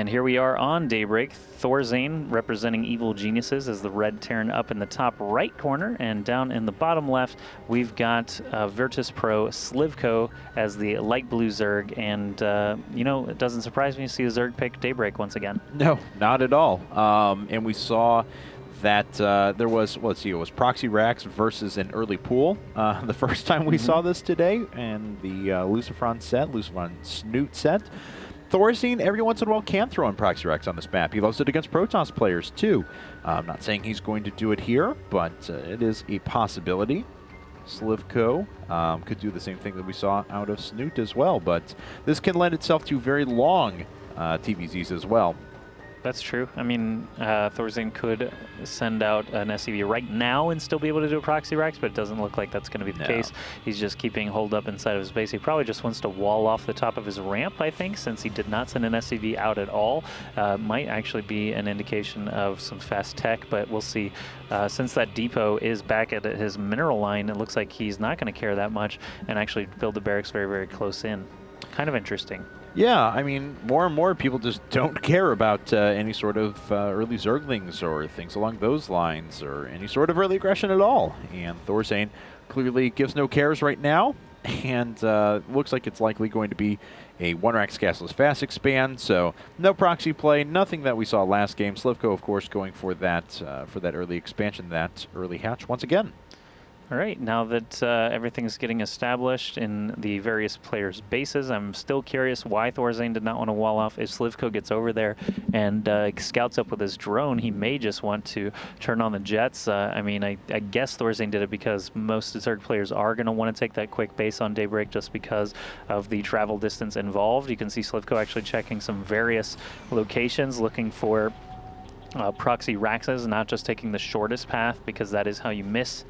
And here we are on Daybreak. Thorzain representing Evil Geniuses as the red Terran up in the top right corner, and down in the bottom left we've got Virtus Pro Slivko as the light blue Zerg. And you know, it doesn't surprise me to see a Zerg pick Daybreak once again. No, not at all. And we saw that there was, let's see, it was Proxy Rax versus an early pool the first time we saw this today, and the Lucifron Snoot set. Thorzain every once in a while can throw in Proxy Rax on this map. He loves it against Protoss players too. I'm not saying he's going to do it here, but it is a possibility. Slivko could do the same thing that we saw out of Snoot as well, but this can lend itself to very long TVZs as well. That's true. I mean, Thorzain could send out an SCV right now and still be able to do a Proxy Rax, but it doesn't look like that's going to be the case. He's just keeping hold up inside of his base. He probably just wants to wall off the top of his ramp, I think, since he did not send an SCV out at all. Might actually be an indication of some fast tech, but we'll see. Since that depot is back at his mineral line, it looks like he's not going to care that much and actually build the barracks very, very close in. Kind of interesting. Yeah, I mean, more and more people just don't care about any sort of early Zerglings or things along those lines, or any sort of early aggression at all. And Thorzain clearly gives no cares right now, and looks like it's likely going to be a 1-Rax Castless fast expand, so no proxy play, nothing that we saw last game. Slivko, of course, going for that early expansion, that early hatch once again. All right, now that everything's getting established in the various players' bases, I'm still curious why Thorzain did not want to wall off. If Slivko gets over there and scouts up with his drone, he may just want to turn on the jets. I mean, I guess Thorzain did it because most Zerg players are going to want to take that quick base on Daybreak just because of the travel distance involved. You can see Slivko actually checking some various locations, looking for proxy Raxes, not just taking the shortest path, because that is how you miss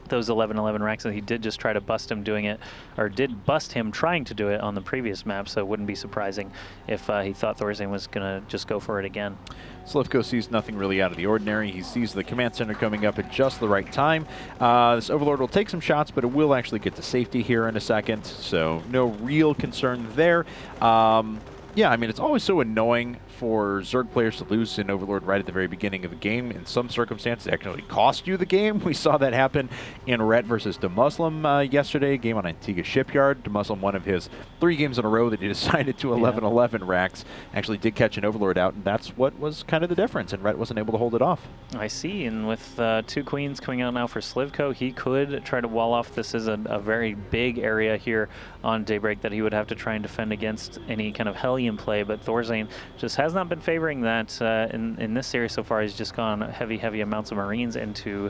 those 11-11 racks. And he did just try to bust him doing it, or did bust him trying to do it on the previous map, so it wouldn't be surprising if he thought Thorzain was going to just go for it again. Slivko sees nothing really out of the ordinary. He sees the command center coming up at just the right time. This Overlord will take some shots, but it will actually get to safety here in a second, so no real concern there. Yeah, I mean, it's always so annoying for Zerg players to lose in Overlord right at the very beginning of the game. In some circumstances, it actually cost you the game. We saw that happen in Ret versus DeMuslim yesterday, a game on Antigua Shipyard. DeMuslim, one of his 3 games in a row that he decided to 11-11 racks, actually did catch an Overlord out, and that's what was kind of the difference, and Ret wasn't able to hold it off. I see, and with 2 queens coming out now for Slivko, he could try to wall off. This is a very big area here on Daybreak that he would have to try and defend against any kind of Hellion play, but Thorzain just has not been favoring that in this series so far. He's just gone heavy amounts of Marines into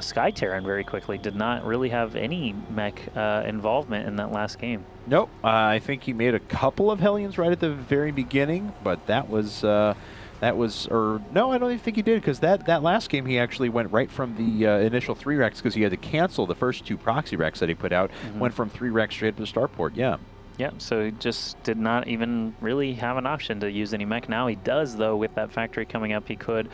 Sky Terran very quickly. Did not really have any mech involvement in that last game. Nope. I think he made a couple of Hellions right at the very beginning, but that was, no, I don't even think he did, because that last game he actually went right from the initial 3 racks, because he had to cancel the first 2 proxy racks that he put out, went from 3 racks straight to the starport, yeah. Yeah, so he just did not even really have an option to use any mech. Now he does, though, with that factory coming up. He could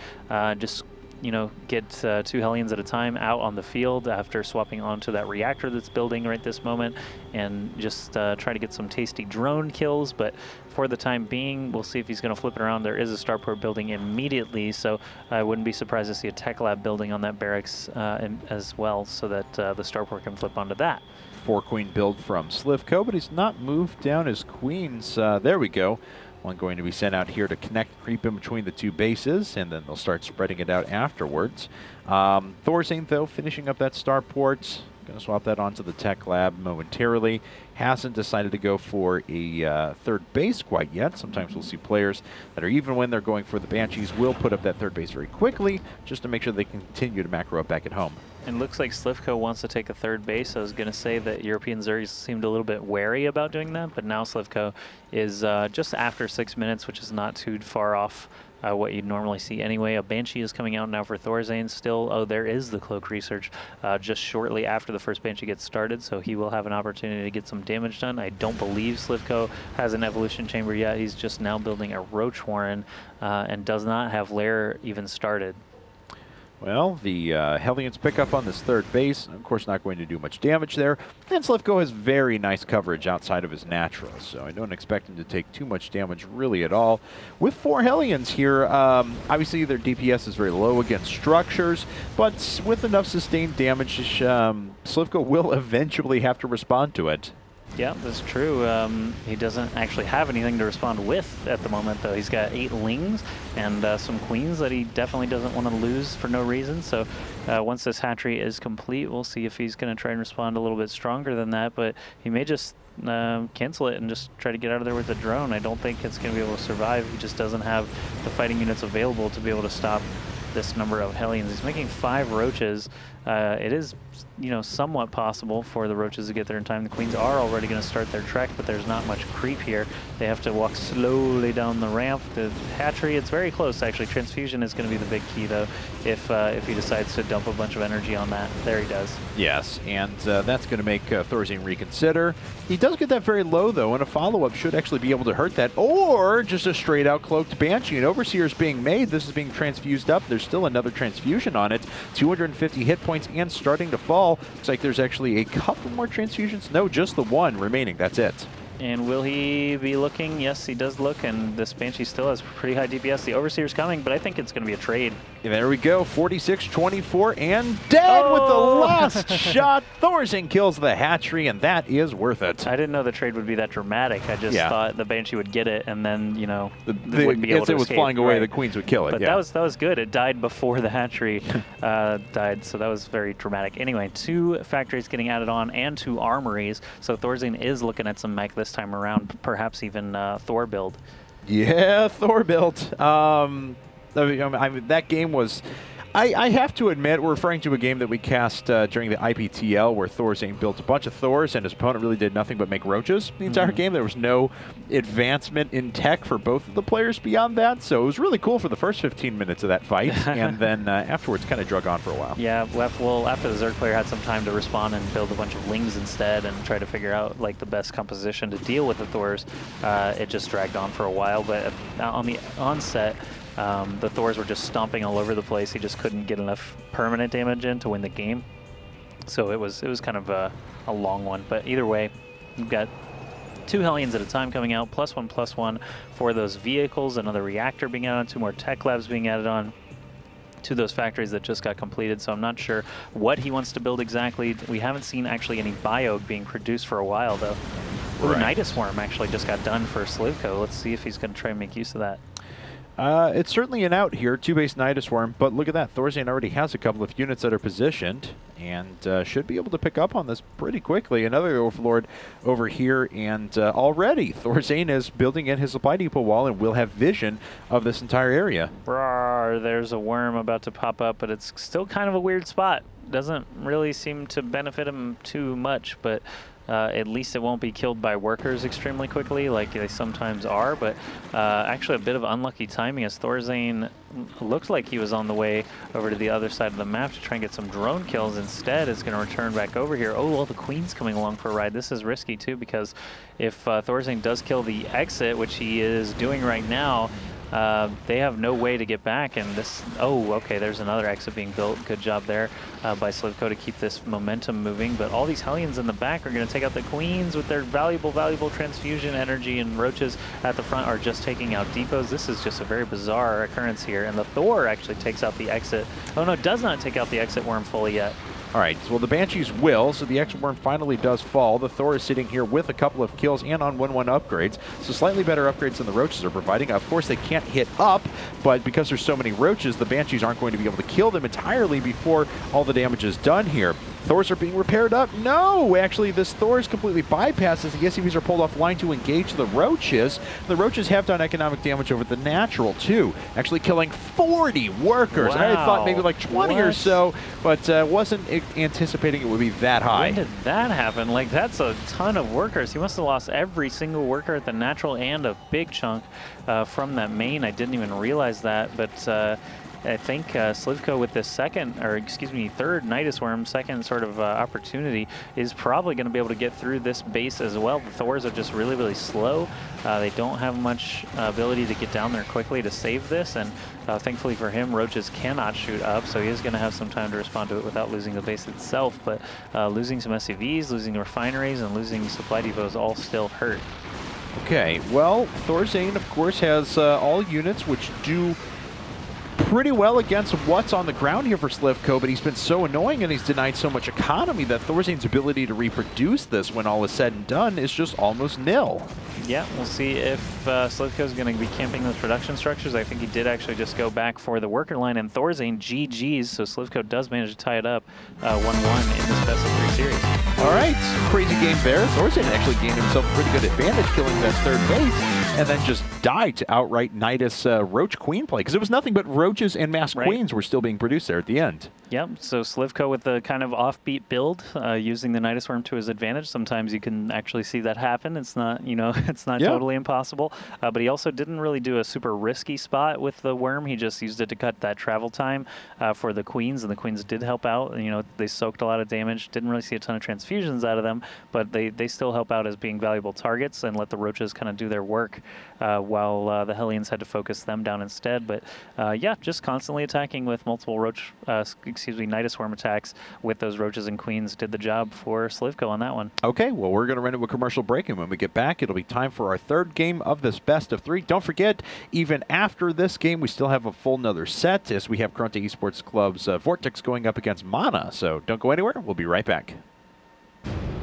just, you know, get 2 Hellions at a time out on the field after swapping onto that reactor that's building right this moment, and just try to get some tasty drone kills. But for the time being, we'll see if he's going to flip it around. There is a starport building immediately, so I wouldn't be surprised to see a tech lab building on that barracks as well, so that the starport can flip onto that. 4-queen build from Slivko, but he's not moved down his queens. There we go. One going to be sent out here to connect, creep in between the 2 bases, and then they'll start spreading it out afterwards. Thorzain, though, finishing up that starport. Going to swap that onto the tech lab momentarily. Hasn't decided to go for a 3rd base quite yet. Sometimes we'll see players that are, even when they're going for the Banshees, will put up that 3rd base very quickly, just to make sure they can continue to macro up back at home. It looks like Slivko wants to take a 3rd base. I was going to say that European Zergs seemed a little bit wary about doing that, but now Slivko is just after 6 minutes, which is not too far off what you'd normally see anyway. A Banshee is coming out now for Thorzain still. Oh, there is the cloak research just shortly after the first Banshee gets started, so he will have an opportunity to get some damage done. I don't believe Slivko has an evolution chamber yet. He's just now building a Roach Warren and does not have Lair even started. Well, the Hellions pick up on this third base. Of course, not going to do much damage there. And Slivko has very nice coverage outside of his natural, so I don't expect him to take too much damage really at all. With 4 Hellions here, obviously their DPS is very low against structures, but with enough sustained damage, Slivko will eventually have to respond to it. Yeah, that's true. He doesn't actually have anything to respond with at the moment, though. He's got 8 lings and some queens that he definitely doesn't want to lose for no reason. So once this hatchery is complete, we'll see if he's going to try and respond a little bit stronger than that. But he may just cancel it and just try to get out of there with a drone. I don't think it's going to be able to survive. He just doesn't have the fighting units available to be able to stop this number of Hellions. He's making 5 roaches. It is, you know, somewhat possible for the roaches to get there in time. The queens are already going to start their trek, but there's not much creep here. They have to walk slowly down the ramp. The hatchery, it's very close, actually. Transfusion is going to be the big key, though, if he decides to dump a bunch of energy on that. There he does. Yes, and that's going to make Thorzain reconsider. He does get that very low, though, and a follow-up should actually be able to hurt that, or just a straight-out cloaked Banshee. An Overseer is being made. This is being transfused up. There's still another transfusion on it. 250 hit points and starting to fall. Looks like there's actually a couple more transfusions. No, just the one remaining. That's it. And will he be looking? Yes, he does look, and this Banshee still has pretty high DPS. The Overseer's coming, but I think it's going to be a trade. And there we go, 46-24, and dead with the last shot. Thorzain kills the hatchery, and that is worth it. I didn't know the trade would be that dramatic. I just thought the Banshee would get it, and then, you know, wouldn't be able to it was escape. flying away, right. the queens would kill it. But that was good. It died before the hatchery died, so that was very dramatic. Anyway, 2 factories getting added on and 2 armories, so Thorzain is looking at some mech this time around, perhaps even Thor build. Yeah, Thor build. That game was... I have to admit, we're referring to a game that we cast during the IPTL where Thorzain built a bunch of Thors and his opponent really did nothing but make roaches the entire game. There was no advancement in tech for both of the players beyond that, so it was really cool for the first 15 minutes of that fight, and then afterwards kind of drug on for a while. Yeah, well, after the Zerg player had some time to respond and build a bunch of lings instead and try to figure out like the best composition to deal with the Thors, it just dragged on for a while, but on the onset, the Thors were just stomping all over the place. He just couldn't get enough permanent damage in to win the game. So it was kind of a long one. But either way, you've got 2 Hellions at a time coming out, +1/+1 for those vehicles, another reactor being added on, 2 more tech labs being added on to those factories that just got completed. So I'm not sure what he wants to build exactly. We haven't seen actually any bio being produced for a while, though. Ooh, Right. Nidus Worm actually just got done for Slivko. Let's see if he's going to try and make use of that. It's certainly an out here, 2-base Nidus Worm, but look at that. Thorzain already has a couple of units that are positioned and should be able to pick up on this pretty quickly. Another Overlord over here, and already Thorzain is building in his supply depot wall and will have vision of this entire area. Rawr, there's a worm about to pop up, but it's still kind of a weird spot. Doesn't really seem to benefit him too much, but at least it won't be killed by workers extremely quickly like they sometimes are. But actually a bit of unlucky timing as Thorzain looked like he was on the way over to the other side of the map to try and get some drone kills. Instead, it's going to return back over here. Oh, well, the Queen's coming along for a ride. This is risky, too, because if Thorzain does kill the exit, which he is doing right now, they have no way to get back, and this... Oh, okay, there's another exit being built. Good job there by Slivko to keep this momentum moving, but all these Hellions in the back are going to take out the Queens with their valuable transfusion energy, and roaches at the front are just taking out depots. This is just a very bizarre occurrence here, and the Thor actually takes out the exit. Oh, no, does not take out the exit worm fully yet. All right, well, the Banshees will, so the extra worm finally does fall. The Thor is sitting here with a couple of kills and on 1/1 upgrades, so slightly better upgrades than the Roaches are providing. Of course, they can't hit up, but because there's so many Roaches, the Banshees aren't going to be able to kill them entirely before all the damage is done here. Thors are being repaired up. No, actually, this Thor is completely bypassed as the SCVs are pulled offline to engage the Roaches. The Roaches have done economic damage over the natural, too, actually killing 40 workers. Wow. I thought maybe like 20 or so, but wasn't anticipating it would be that high. When did that happen? Like, that's a ton of workers. He must have lost every single worker at the natural and a big chunk from that main. I didn't even realize that, but I think Slivko with this third Nidus Worm, second sort of opportunity, is probably going to be able to get through this base as well. The Thors are just really, really slow. They don't have much ability to get down there quickly to save this, and thankfully for him, Roaches cannot shoot up, so he is going to have some time to respond to it without losing the base itself, but losing some SCVs, losing refineries, and losing supply depots all still hurt. Okay, well, Thorzain, of course, has all units which do pretty well against what's on the ground here for Slivko, but he's been so annoying and he's denied so much economy that Thorzain's ability to reproduce this when all is said and done is just almost nil. Yeah, we'll see if Slivko is going to be camping those production structures. I think he did actually just go back for the worker line, and Thorzain GG's, so Slivko does manage to tie it up 1-1 in this best-of-3 series. All right, crazy game there. Thorzain actually gained himself a pretty good advantage killing that third base, and then just died to outright Nidus Roach Queen play, because it was nothing but Roaches and Masked Queens were still being produced there at the end. Yep, so Slivko with the kind of offbeat build, using the Nidus Worm to his advantage. Sometimes you can actually see that happen. It's not, it's not totally impossible. But he also didn't really do a super risky spot with the Worm. He just used it to cut that travel time for the Queens, and the Queens did help out. They soaked a lot of damage. Didn't really see a ton of transfusions out of them, but they still help out as being valuable targets and let the Roaches kind of do their work while the Hellions had to focus them down instead. But yeah, just constantly attacking with multiple Nidus Worm attacks with those Roaches and Queens did the job for Slivko on that one. Okay, well, we're going to run into a commercial break, and when we get back, it'll be time for our third game of this best-of-3. Don't forget, even after this game, we still have a full nother set as we have Grunty Esports Club's Vortex going up against Mana. So don't go anywhere. We'll be right back.